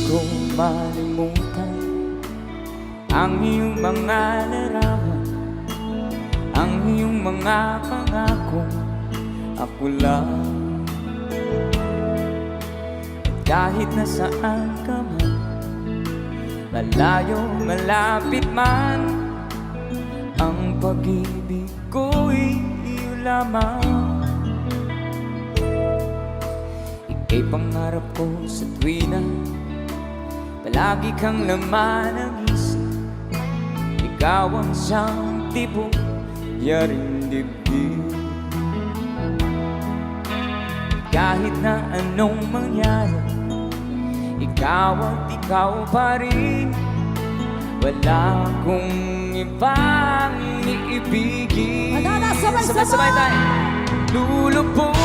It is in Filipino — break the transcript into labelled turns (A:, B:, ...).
A: ko malimutan ang iyong mga larawan, ang iyong mga pangako. Ako lang, kahit nasaan ka man, malayo, malapit man, ang pag-ibig ko'y iyo lamang. Ika'y pangarap ko sa tuwina, palagi kang laman ng isip. Ikaw ang siyang tipong yaring dibdib. Kahit na anong mangyari, ikaw at ikaw pa rin. Wala akong ibang iibigin.
B: Sabay-sabay
A: tayo. Lulubog